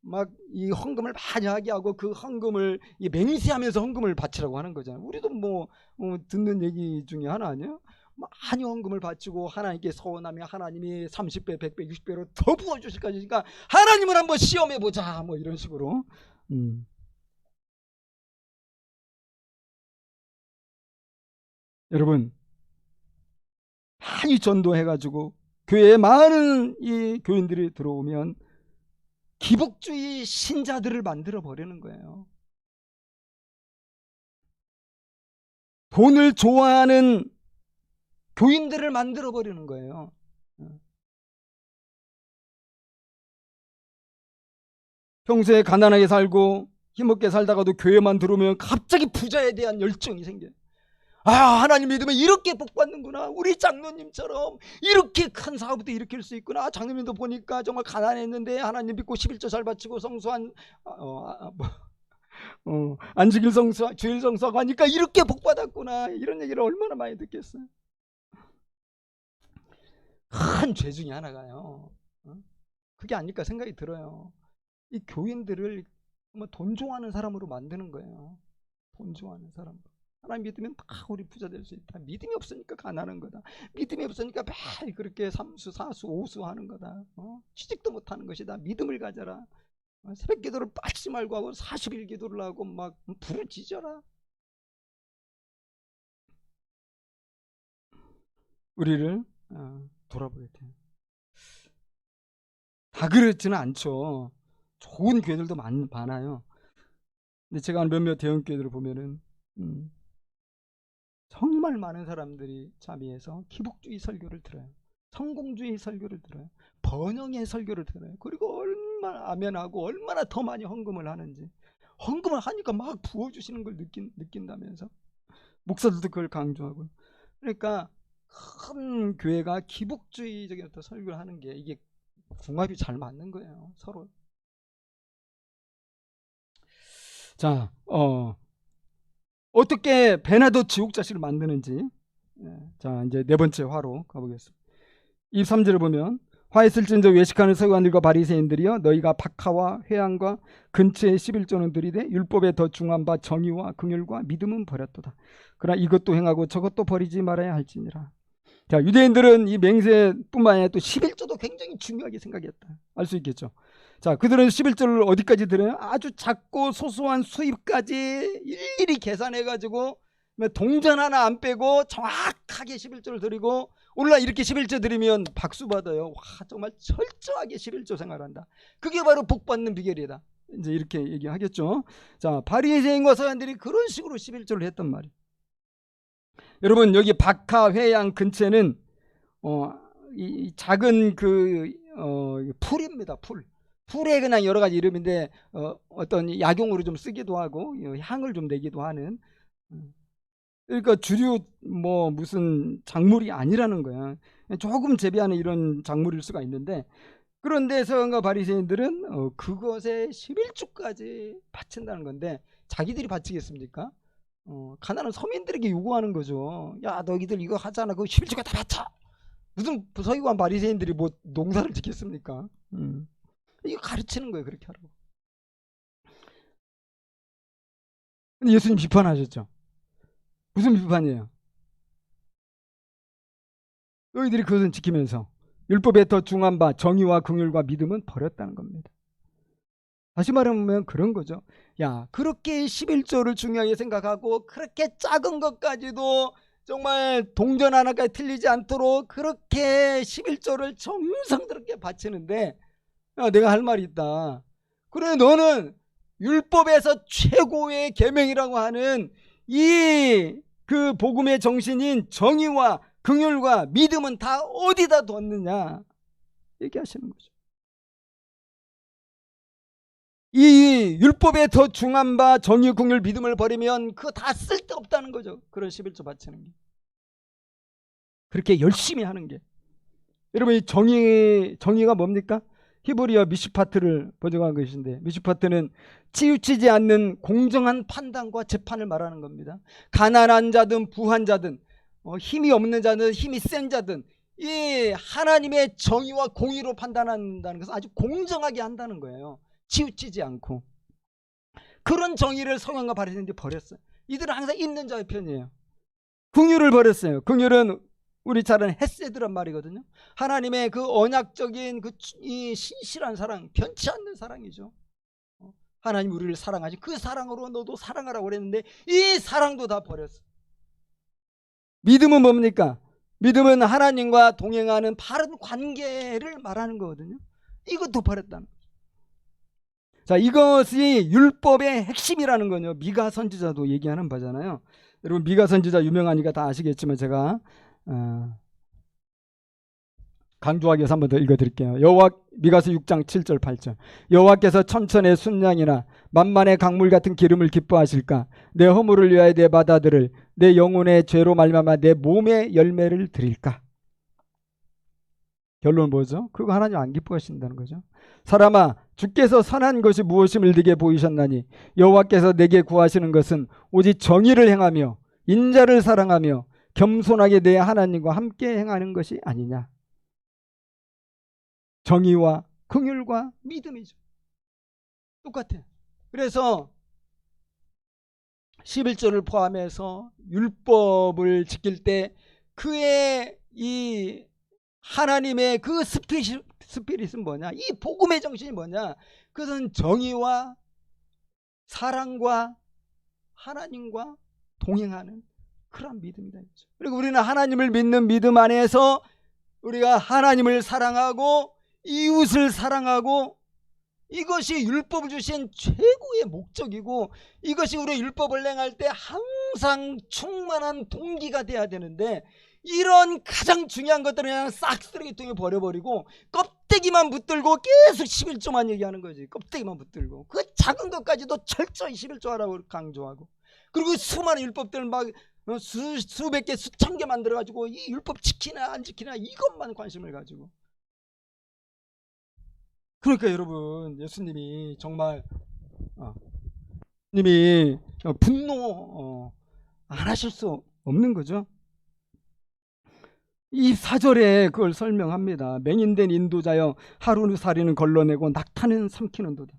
막 이 헌금을 많이 하게 하고 그 헌금을 맹세하면서 헌금을 바치라고 하는 거잖아요. 우리도 뭐 듣는 얘기 중에 하나 아니에요? 많이 헌금을 바치고 하나님께 서원하며 하나님이 30배, 100배, 60배로 더 부어주실 것이니까 하나님을 한번 시험해보자, 뭐 이런 식으로. 여러분, 많이 전도해가지고 교회에 많은 이 교인들이 들어오면 기복주의 신자들을 만들어 버리는 거예요. 돈을 좋아하는 교인들을 만들어 버리는 거예요. 평소에 가난하게 살고 힘없게 살다가도 교회만 들어오면 갑자기 부자에 대한 열정이 생겨요. 아, 하나님 믿으면 이렇게 복 받는구나. 우리 장로님처럼 이렇게 큰 사업도 일으킬 수 있구나. 장로님도 보니까 정말 가난했는데 하나님 믿고 11조 잘 바치고 성수한 안식일 성수, 주일 성수하고 하니까 이렇게 복 받았구나. 이런 얘기를 얼마나 많이 듣겠어요. 큰 죄 중에 하나가요, 그게 아닐까 생각이 들어요. 이 교인들을 돈 좋아하는 사람으로 만드는 거예요. 돈 좋아하는 사람으로. 하나님 믿으면 다 우리 부자 될 수 있다. 믿음이 없으니까 가난한 거다. 믿음이 없으니까 매일 그렇게 삼수, 사수, 오수 하는 거다. 취직도 못하는 것이다. 믿음을 가져라. 새벽 기도를 빠지지 말고 하고 40일 기도를 하고 막 부르짖어라. 우리를 돌아보게 돼요. 다 그렇지는 않죠. 좋은 교회들도 많아요. 근데 제가 몇몇 대형교회들을 보면은 정말 많은 사람들이 참여해서 기복주의 설교를 들어요. 성공주의 설교를 들어요. 번영의 설교를 들어요. 그리고 얼마나 아멘하고 얼마나 더 많이 헌금을 하는지. 헌금을 하니까 막 부어주시는 걸 느낀다면서. 목사들도 그걸 강조하고. 그러니까 큰 교회가 기복주의적인 어떤 설교를 하는 게 이게 궁합이 잘 맞는 거예요, 서로. 자, 어떻게 배나도 지옥 자식을 만드는지. 자, 이제 네 번째 화로 가보겠습니다. 23절을 보면 화했을진저 외식하는 서기관들과 바리새인들이여, 너희가 박하와 회양과 근처의 11조는 들이되 율법에 더 중한 바 정의와 긍휼과 믿음은 버렸도다. 그러나 이것도 행하고 저것도 버리지 말아야 할지니라. 자, 유대인들은 이 맹세뿐만 아니라 또 11조도 굉장히 중요하게 생각했다. 알 수 있겠죠. 자, 그들은 11조를 어디까지 드려요? 아주 작고 소소한 수입까지 일일이 계산해가지고 동전 하나 안 빼고 정확하게 11조를 드리고, 오늘날 이렇게 11조 드리면 박수 받아요. 와, 정말 철저하게 11조 생활한다. 그게 바로 복 받는 비결이다. 이제 이렇게 얘기하겠죠. 자, 바리새인과 서기관들이 그런 식으로 11조를 했단 말이에요. 여러분, 여기 박하 회양 근처에는 이 작은 풀입니다. 풀에 그냥 여러 가지 이름인데 어떤 약용으로 좀 쓰기도 하고 향을 좀 내기도 하는, 그러니까 주류 뭐 무슨 작물이 아니라는 거야. 조금 재배하는 이런 작물일 수가 있는데, 그런데 서기관과 바리새인들은 그것에 11조까지 바친다는 건데, 자기들이 바치겠습니까? 가난한 서민들에게 요구하는 거죠. 야, 너희들 이거 하잖아. 그거 11조가 다 바쳐. 무슨 서기관 바리새인들이 뭐 농사를 짓겠습니까? 이거 가르치는 거예요. 그렇게 하라고. 근데 예수님 비판하셨죠. 무슨 비판이에요? 너희들이 그것은 지키면서 율법에 더 중한 바 정의와 긍휼과 믿음은 버렸다는 겁니다. 다시 말하면 그런 거죠. 야, 그렇게 11조를 중요하게 생각하고 그렇게 작은 것까지도 정말 동전 하나까지 틀리지 않도록 그렇게 11조를 정성스럽게 바치는데, 야, 내가 할 말이 있다. 그래, 너는 율법에서 최고의 계명이라고 하는 이 그 복음의 정신인 정의와 긍휼과 믿음은 다 어디다 뒀느냐 얘기하시는 거죠. 이 율법에 더 중한 바 정의, 긍휼, 믿음을 버리면 그거 다 쓸데없다는 거죠. 그런 11조 바치는 게, 그렇게 열심히 하는 게. 여러분, 이 정의가 뭡니까? 히브리어 미슈파트를 번역한 것인데, 미슈파트는 치우치지 않는 공정한 판단과 재판을 말하는 겁니다. 가난한 자든 부한 자든 힘이 없는 자든 힘이 센 자든 이 하나님의 정의와 공의로 판단한다는 것은 아주 공정하게 한다는 거예요. 치우치지 않고. 그런 정의를 서기관과 바리새인들이 버렸어요. 이들은 항상 있는 자의 편이에요. 긍휼을 버렸어요. 긍휼은 우리 잘 아는 헤세드란 말이거든요. 하나님의 그 언약적인 이 신실한 사랑, 변치 않는 사랑이죠. 하나님 우리를 사랑하시, 그 사랑으로 너도 사랑하라고 그랬는데 이 사랑도 다 버렸어. 믿음은 뭡니까? 믿음은 하나님과 동행하는 바른 관계를 말하는 거거든요. 이것도 버렸다는 거죠. 자, 이것이 율법의 핵심이라는 거죠. 미가 선지자도 얘기하는 바잖아요. 여러분, 미가 선지자 유명하니까 다 아시겠지만 제가 강조하기 위해서 한 번 더 읽어드릴게요. 미가서 6장 7절 8절. 여호와께서 천천의 순양이나 만만의 강물 같은 기름을 기뻐하실까? 내 허물을 위하여 내 바다들을, 내 영혼의 죄로 말미암아 내 몸의 열매를 드릴까? 결론은 뭐죠? 그거 하나님 안 기뻐하신다는 거죠. 사람아, 주께서 선한 것이 무엇임을 네게 보이셨나니 여호와께서 내게 구하시는 것은 오직 정의를 행하며 인자를 사랑하며 겸손하게 내 하나님과 함께 행하는 것이 아니냐. 정의와 긍휼과 믿음이죠. 똑같아요. 그래서 11조를 포함해서 율법을 지킬 때 그의 이 하나님의 그 스피릿은 뭐냐? 이 복음의 정신이 뭐냐? 그것은 정의와 사랑과 하나님과 동행하는 그런 믿음이다. 그리고 우리는 하나님을 믿는 믿음 안에서 우리가 하나님을 사랑하고 이웃을 사랑하고, 이것이 율법을 주신 최고의 목적이고 이것이 우리의 율법을 행할 때 항상 충만한 동기가 돼야 되는데, 이런 가장 중요한 것들은 그냥 싹 쓰레기통에 버려버리고 껍데기만 붙들고 계속 11조만 얘기하는 거지. 껍데기만 붙들고 그 작은 것까지도 철저히 11조 하라고 강조하고, 그리고 수많은 율법들을 막 수백 개 수천 개 만들어가지고 이 율법 지키나 안 지키나 이것만 관심을 가지고. 그러니까 여러분, 예수님이 정말 님이 분노 안 하실 수 없는 거죠. 이 4절에 그걸 설명합니다. 맹인된 인도자여 하루살이는 걸러내고 낙타는 삼키는도다.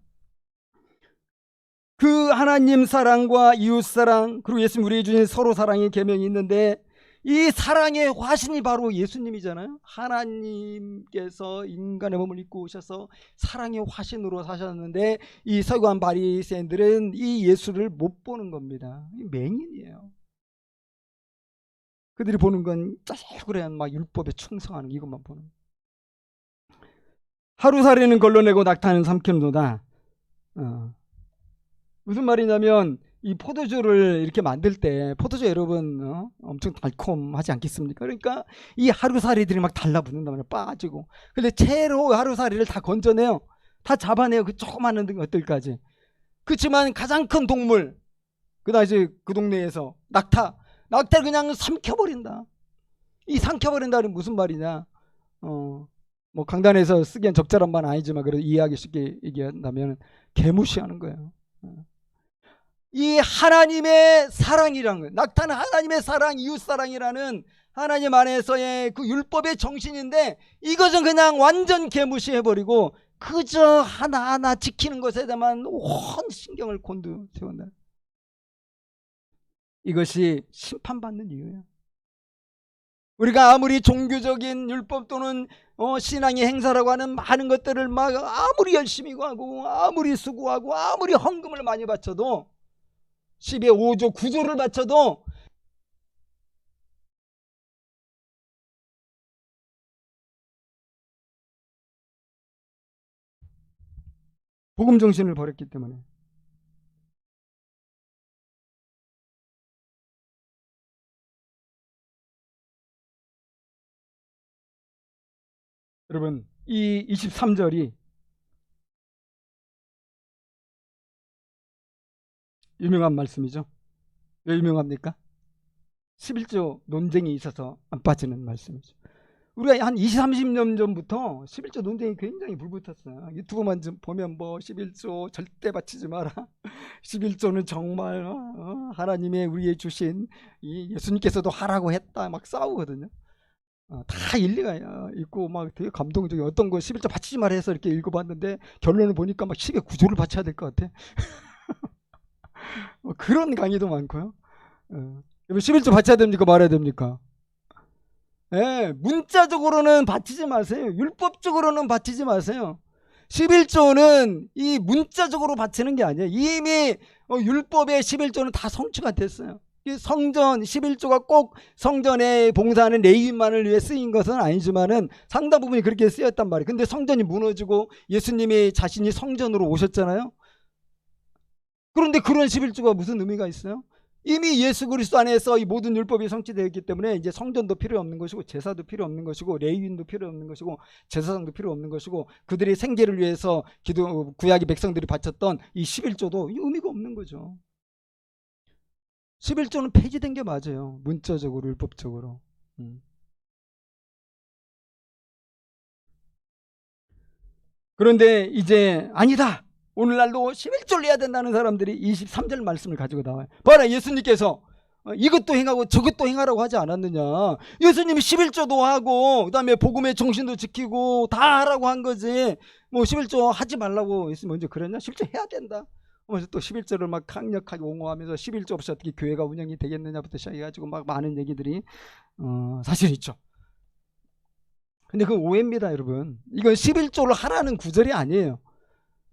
그 하나님 사랑과 이웃 사랑, 그리고 예수님 우리에게 주신 서로 사랑의 계명이 있는데, 이 사랑의 화신이 바로 예수님이잖아요. 하나님께서 인간의 몸을 입고 오셔서 사랑의 화신으로 사셨는데 이 서기관 바리새인들은 이 예수를 못 보는 겁니다. 맹인이에요. 그들이 보는 건 짜잘그레한 막 율법에 충성하는 이것만 보는. 하루살이는 걸러내고 낙타는 삼키는도다. 어. 무슨 말이냐면 이 포도주를 이렇게 만들 때 포도주 여러분 엄청 달콤하지 않겠습니까? 그러니까 이 하루살이들이 막 달라붙는단 말이에요. 빠지고. 근데 채로 하루살이를 다 건져내요. 다 잡아내요. 그 조그마한 것들까지. 그렇지만 가장 큰 동물, 그 당시 그 동네에서 낙타를 그냥 삼켜버린다. 이 삼켜버린다는 무슨 말이냐? 뭐 강단에서 쓰기엔 적절한 말은 아니지만 그래도 이해하기 쉽게 얘기한다면 개무시하는 거예요. 이 하나님의 사랑이라는 거예요. 낙타는 하나님의 사랑, 이웃사랑이라는 하나님 안에서의 그 율법의 정신인데 이것은 그냥 완전 개무시해버리고 그저 하나하나 지키는 것에 대한 온 신경을 곤두세운다. 이것이 심판받는 이유예요. 우리가 아무리 종교적인 율법 또는 신앙의 행사라고 하는 많은 것들을 막 아무리 열심히 하고 아무리 수고하고 아무리 헌금을 많이 바쳐도 10의 5조 9조를 바쳐도 복음 정신을 버렸기 때문에. 여러분 이 23절이 유명한 말씀이죠. 왜 유명합니까? 11조 논쟁이 있어서 안 빠지는 말씀이죠. 우리가 한 20, 30년 전부터 11조 논쟁이 굉장히 불붙었어요. 유튜브만 좀 보면 뭐 11조 절대 바치지 마라. 11조는 정말 하나님의 우리의 주신 예수님께서도 하라고 했다. 막 싸우거든요. 다 일리가 있고 막 되게 감동적인 어떤 거 11조 바치지 마라 해서 이렇게 읽어봤는데 결론을 보니까 막 10의 9조를 바쳐야 될 것 같아. 그런 강의도 많고요. 11조 바쳐야 됩니까? 말아야 됩니까? 예, 문자적으로는 바치지 마세요. 율법적으로는 바치지 마세요. 11조는 이 문자적으로 바치는 게 아니에요. 이미 율법의 11조는 다 성취가 됐어요. 성전 11조가 꼭 성전에 봉사하는 레위인만을 위해 쓰인 것은 아니지만은 상당 부분이 그렇게 쓰였단 말이에요. 근데 성전이 무너지고 예수님이 자신이 성전으로 오셨잖아요. 그런데 그런 11조가 무슨 의미가 있어요? 이미 예수 그리스도 안에서 이 모든 율법이 성취되었기 때문에 이제 성전도 필요 없는 것이고 제사도 필요 없는 것이고 레위인도 필요 없는 것이고 제사장도 필요 없는 것이고 그들의 생계를 위해서 구약의 백성들이 바쳤던 이 11조도 의미가 없는 거죠. 11조는 폐지된 게 맞아요. 문자적으로 율법적으로. 그런데 이제 아니다. 오늘날도 11조를 해야 된다는 사람들이 23절 말씀을 가지고 나와요. 봐라, 예수님께서 이것도 행하고 저것도 행하라고 하지 않았느냐. 예수님이 11조도 하고 그 다음에 복음의 정신도 지키고 다 하라고 한 거지. 뭐 11조 하지 말라고 예수님 먼저 그랬냐? 11조 해야 된다. 그래서 또 11조를 막 강력하게 옹호하면서 11조 없이 어떻게 교회가 운영이 되겠느냐부터 시작해가지고 막 많은 얘기들이 사실 있죠. 근데 그 오해입니다, 여러분. 이건 11조를 하라는 구절이 아니에요.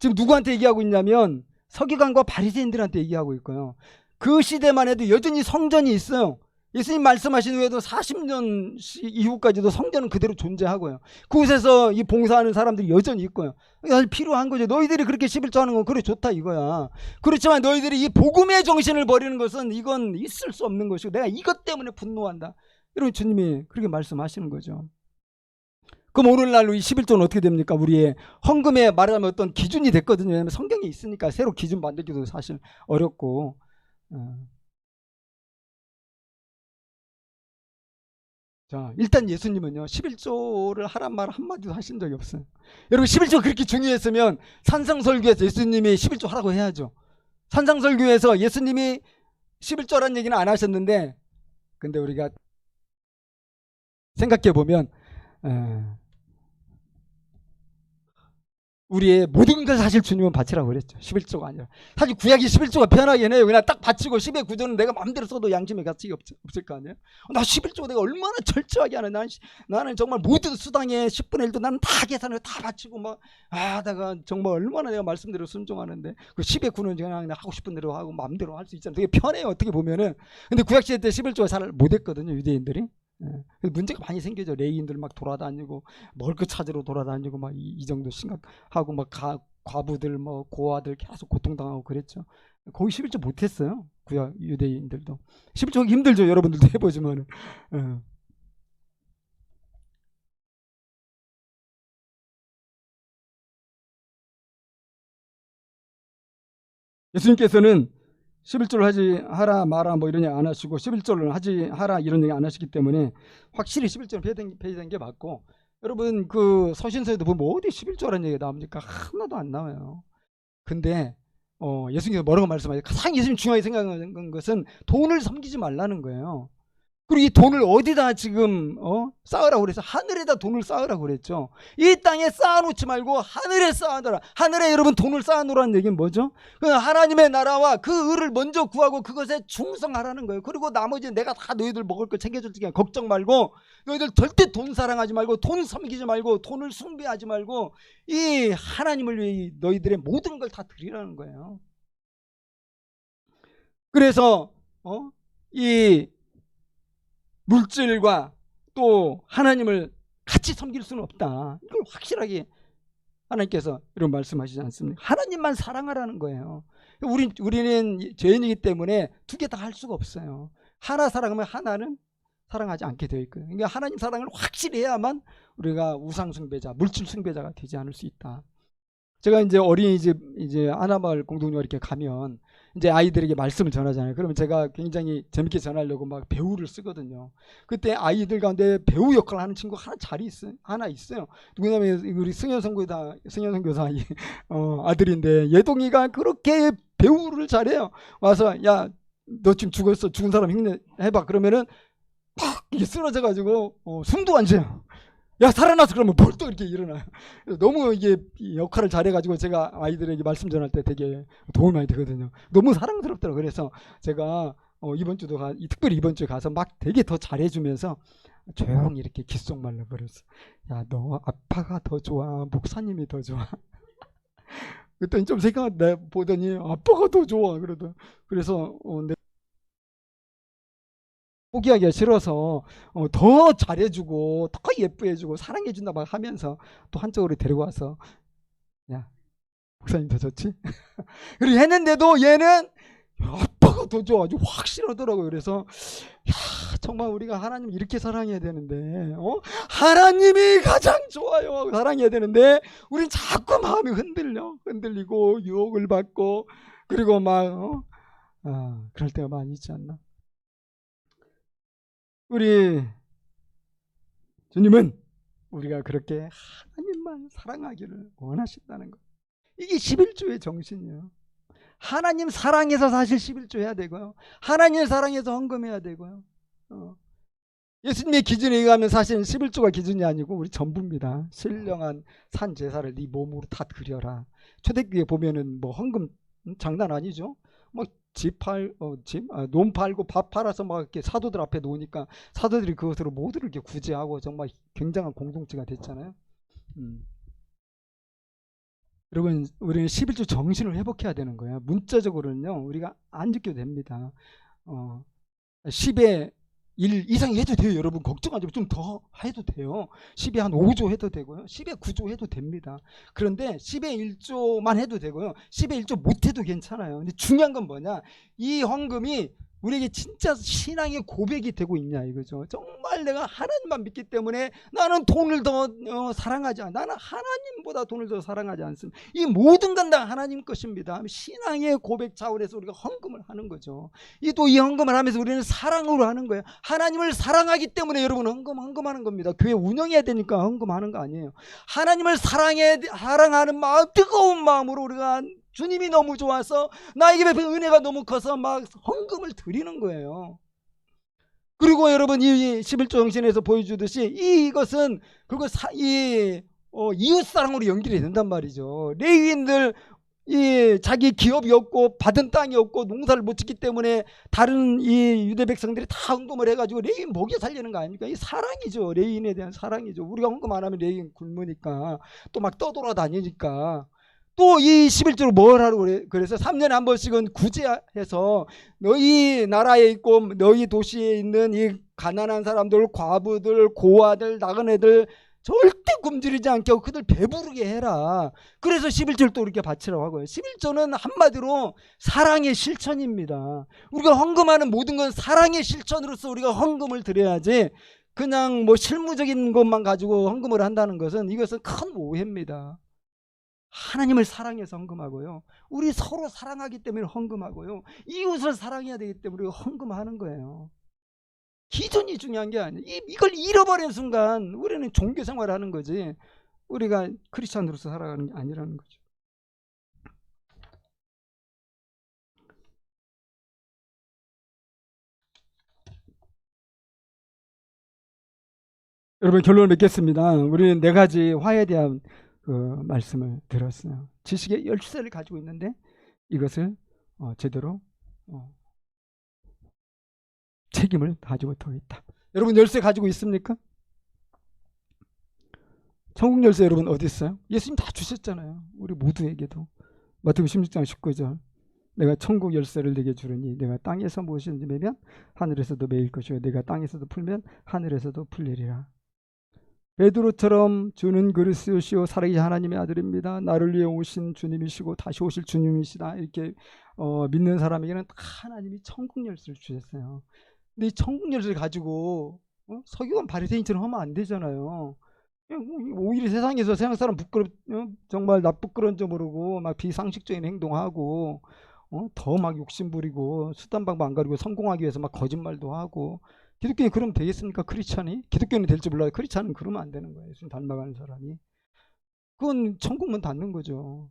지금 누구한테 얘기하고 있냐면 서기관과 바리새인들한테 얘기하고 있고요. 그 시대만 해도 여전히 성전이 있어요. 예수님 말씀하신 후에도 40년 이후까지도 성전은 그대로 존재하고요. 그곳에서 이 봉사하는 사람들이 여전히 있고요. 사실 필요한 거죠. 너희들이 그렇게 11조 하는 건 그래 좋다 이거야. 그렇지만 너희들이 이 복음의 정신을 버리는 것은 이건 있을 수 없는 것이고 내가 이것 때문에 분노한다. 이런 주님이 그렇게 말씀하시는 거죠. 그럼 오늘날 이 11조는 어떻게 됩니까? 우리의 헌금에 말하자면 어떤 기준이 됐거든요. 왜냐하면 성경이 있으니까 새로 기준 만들기도 사실 어렵고. 자, 일단 예수님은요 11조를 하란 말 한마디도 하신 적이 없어요. 여러분 11조 그렇게 중요했으면 산상설교에서 예수님이 11조 하라고 해야죠. 산상설교에서 예수님이 11조라는 얘기는 안 하셨는데 근데 우리가 생각해보면 우리의 모든 걸 사실 주님은 바치라고 그랬죠. 11조가 아니라. 사실 구약이 11조가 편하긴 해요. 그냥 딱 바치고 10의 9조는 내가 마음대로 써도 양심의 가치가 없을 거 아니에요. 나 11조 내가 얼마나 철저하게 하는 나는 정말 모든 수당의 10분의 1도 나는 다 계산을 다 바치고 막 내가 정말 얼마나 내가 말씀대로 순종하는데 그 10의 9는 그냥 하고 싶은 대로 하고 마음대로 할 수 있잖아요. 되게 편해요. 어떻게 보면은. 근데 구약시대 때 11조가 잘 못했거든요. 유대인들이. 문제가 많이 생기죠. 레위인들 막 돌아다니고 먹을 것 찾으러 돌아다니고 막 이 정도 심각하고 막 과부들 뭐 고아들 계속 고통당하고 그랬죠. 거의 11조 못했어요. 구약 유대인들도 11조 하기 힘들죠. 여러분들도 해보지만은. 예수님께서는 11조를 하라 마라 뭐 이런 얘기 안 하시고 11조를 하라 이런 얘기 안 하시기 때문에 확실히 11조는 폐지된 게 맞고, 여러분 그 서신서에도 보면 어디 11조라는 얘기가 나옵니까? 하나도 안 나와요. 근데 예수님께서 뭐라고 말씀하세요? 가장 예수님 중요하게 생각하는 것은 돈을 섬기지 말라는 거예요. 그리고 이 돈을 어디다 지금 쌓으라고 그래서 하늘에다 돈을 쌓으라고 그랬죠. 이 땅에 쌓아놓지 말고 하늘에 쌓아둬라. 하늘에 여러분 돈을 쌓아놓으라는 얘기는 뭐죠? 하나님의 나라와 그 의를 먼저 구하고 그것에 충성하라는 거예요. 그리고 나머지 내가 다 너희들 먹을 거 챙겨줄 테니까 걱정 말고, 너희들 절대 돈 사랑하지 말고 돈 섬기지 말고 돈을 숭배하지 말고 이 하나님을 위해 너희들의 모든 걸 다 드리라는 거예요. 그래서 이 물질과 또 하나님을 같이 섬길 수는 없다. 이걸 확실하게 하나님께서 이런 말씀하시지 않습니까? 하나님만 사랑하라는 거예요. 우리는 죄인이기 때문에 두 개 다 할 수가 없어요. 하나 사랑하면 하나는 사랑하지 않게 되어 있고요. 그러니까 하나님 사랑을 확실히 해야만 우리가 우상 숭배자, 물질 숭배자가 되지 않을 수 있다. 제가 이제 어린이집 이제 하나마을 공동묘 이렇게 가면 이제 아이들에게 말씀을 전하잖아요. 그러면 제가 굉장히 재밌게 전하려고 막 배우를 쓰거든요. 그때 아이들 가운데 배우 역할을 하는 친구 하나 있어요. 누구냐면 우리 승현선 교사 아들인데, 예동이가 그렇게 배우를 잘해요. 와서 야, 너 지금 죽었어. 죽은 사람 흉내 해봐. 그러면은 팍 이게 쓰러져가지고 숨도 안 쉬어요. 야, 살아나서 그러면 벌떡 이렇게 일어나요. 너무 이게 역할을 잘해가지고 제가 아이들에게 말씀 전할 때 되게 도움이 많이 되거든요. 너무 사랑스럽더라고요. 그래서 제가 특별히 이번 주에 가서 막 되게 더 잘해주면서 조용히 이렇게 귓속말로 버렸어. 야, 너 아빠가 더 좋아, 목사님이 더 좋아? 그랬더니 좀 보더니 아빠가 더 좋아 그러더라고요. 그래서 포기하기가 싫어서 더 잘해주고 더 예뻐해주고 사랑해준다 막 하면서 또 한쪽으로 데리고 와서, 야, 목사님 더 좋지? 그렇게 했는데도 얘는 아빠가 더 좋아. 아주 확실하더라고요. 그래서 야, 정말 우리가 하나님 이렇게 사랑해야 되는데 하나님이 가장 좋아요. 사랑해야 되는데 우린 자꾸 마음이 흔들리고 유혹을 받고, 그리고 막 그럴 때가 많이 있지 않나? 우리 주님은 우리가 그렇게 하나님만 사랑하기를 원하신다는 것. 이게 11조의 정신이에요. 하나님 사랑해서 사실 11조 해야 되고요. 하나님 사랑해서 헌금해야 되고요. 예수님의 기준에 의하면 사실은 11조가 기준이 아니고 우리 전부입니다. 신령한 산 제사를 네 몸으로 다 드려라. 초대교회 보면은 뭐 헌금 장난 아니죠. 뭐 논 팔고 밥 팔아서 막 이렇게 사도들 앞에 놓으니까 사도들이 그것으로 모두를 이렇게 구제하고 정말 굉장한 공동체가 됐잖아요. 여러분, 우리는 11조 정신을 회복해야 되는 거예요. 문자적으로는요, 우리가 안 지켜도 됩니다. 10의 1 이상 해도 돼요. 여러분 걱정하지 말고 좀 더 해도 돼요. 10에 한 5조 해도 되고요. 10에 9조 해도 됩니다. 그런데 10에 1조만 해도 되고요. 10에 1조 못해도 괜찮아요. 근데 중요한 건 뭐냐, 이 헌금이 우리에게 진짜 신앙의 고백이 되고 있냐 이거죠. 정말 내가 하나님만 믿기 때문에 나는 돈을 더 사랑하지 않아. 나는 하나님보다 돈을 더 사랑하지 않습니다. 이 모든 건 다 하나님 것입니다. 신앙의 고백 차원에서 우리가 헌금을 하는 거죠. 또 이 헌금을 하면서 우리는 사랑으로 하는 거예요. 하나님을 사랑하기 때문에 여러분 헌금하는 겁니다. 교회 운영해야 되니까 헌금하는 거 아니에요. 하나님을 사랑하는 마음, 뜨거운 마음으로 우리가 주님이 너무 좋아서 나에게 베푼 은혜가 너무 커서 막 헌금을 드리는 거예요. 그리고 여러분 이 11조 정신에서 보여주듯이 이것은 이웃사랑으로 연결이 된단 말이죠. 레위인들 자기 기업이 없고 받은 땅이 없고 농사를 못 짓기 때문에 다른 이 유대 백성들이 다 헌금을 해가지고 레위인 먹여 살리는 거 아닙니까? 이 사랑이죠. 레위인에 대한 사랑이죠. 우리가 헌금 안 하면 레위인 굶으니까 또 막 떠돌아다니니까. 또 이 11조로 뭘 하라고 그래? 그래서 3년에 한 번씩은 구제해서 너희 나라에 있고 너희 도시에 있는 이 가난한 사람들, 과부들, 고아들, 나그네들 절대 굶주리지 않게 하고 그들 배부르게 해라. 그래서 11절도 이렇게 바치라고 하고요. 11절은 한마디로 사랑의 실천입니다. 우리가 헌금하는 모든 건 사랑의 실천으로서 우리가 헌금을 드려야지, 그냥 뭐 실무적인 것만 가지고 헌금을 한다는 것은, 이것은 큰 오해입니다. 하나님을 사랑해서 헌금하고요, 우리 서로 사랑하기 때문에 헌금하고요, 이웃을 사랑해야 되기 때문에 우리가 헌금하는 거예요. 기준이 중요한 게 아니에요. 이걸 잃어버린 순간 우리는 종교 생활을 하는 거지, 우리가 크리스찬으로서 살아가는 게 아니라는 거죠. 여러분, 결론을 맺겠습니다. 우리는 네 가지 화에 대한 그 말씀을 들었어요. 지식의 열쇠를 가지고 있는데 이것을 제대로 책임을 다하지 못하고 있다. 여러분, 열쇠 가지고 있습니까? 천국 열쇠 여러분 어디 있어요? 예수님 다 주셨잖아요. 우리 모두에게도. 마태복음 16장 19절, 내가 천국 열쇠를 내게 주르니 내가 땅에서 무엇이든지 매면 하늘에서도 매일 것이요 내가 땅에서도 풀면 하늘에서도 풀리리라. 베드로처럼 주는 그리스도시요 살아계신 하나님의 아들입니다, 나를 위해 오신 주님이시고 다시 오실 주님이시다, 이렇게 믿는 사람에게는 하나님이 천국 열쇠를 주셨어요. 근데 이 천국 열쇠를 가지고 서기관 바리새인처럼 하면 안 되잖아요. 오히려 세상에서 세상 사람 정말 나쁘끄러운 점 모르고 막 비상식적인 행동하고 더 막 욕심 부리고 수단 방법 안 가리고 성공하기 위해서 막 거짓말도 하고, 기독교인이 그러면 되겠습니까? 크리스찬이? 기독교인이 될지 몰라도 크리스찬은 그러면 안 되는 거예요. 예수님 닮아가는 사람이. 그건 천국문 닫는 거죠.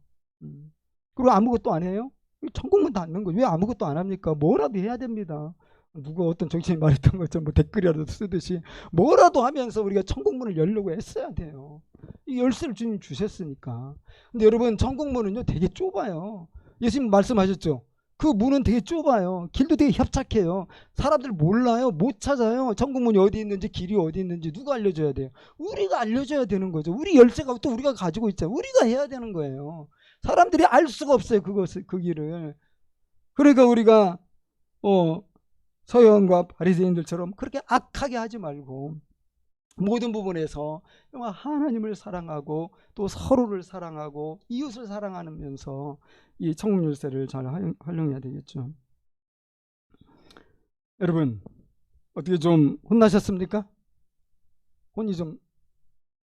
그리고 아무것도 안 해요? 천국문 닫는 거죠. 왜 아무것도 안 합니까? 뭐라도 해야 됩니다. 누가 어떤 정치인이 말했던 것처럼 뭐 댓글이라도 쓰듯이 뭐라도 하면서 우리가 천국문을 열려고 했어야 돼요. 이 열쇠를 주님 주셨으니까. 근데 여러분, 천국문은요 되게 좁아요. 예수님 말씀하셨죠. 그 문은 되게 좁아요. 길도 되게 협착해요. 사람들 몰라요. 못 찾아요. 천국문이 어디 있는지, 길이 어디 있는지 누가 알려줘야 돼요? 우리가 알려줘야 되는 거죠. 우리 열쇠가 또 우리가 가지고 있잖아요. 우리가 해야 되는 거예요. 사람들이 알 수가 없어요. 그 길을. 그러니까 우리가 서기관과 바리새인들처럼 그렇게 악하게 하지 말고 모든 부분에서 하나님을 사랑하고 또 서로를 사랑하고 이웃을 사랑하면서 이 천국 열쇠를 잘 활용해야 되겠죠. 여러분, 어떻게 좀 혼나셨습니까? 혼이 좀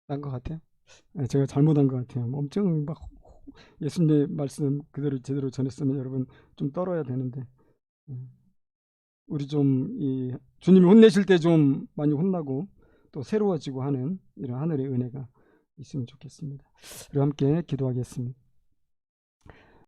난 것 같아요. 제가 잘못한 것 같아요. 엄청 막 예수님의 말씀 그대로 제대로 전했으면 여러분 좀 떨어야 되는데, 우리 좀 이 주님이 혼내실 때 좀 많이 혼나고 또 새로워지고 하는 이런 하늘의 은혜가 있으면 좋겠습니다. 우리 함께 기도하겠습니다.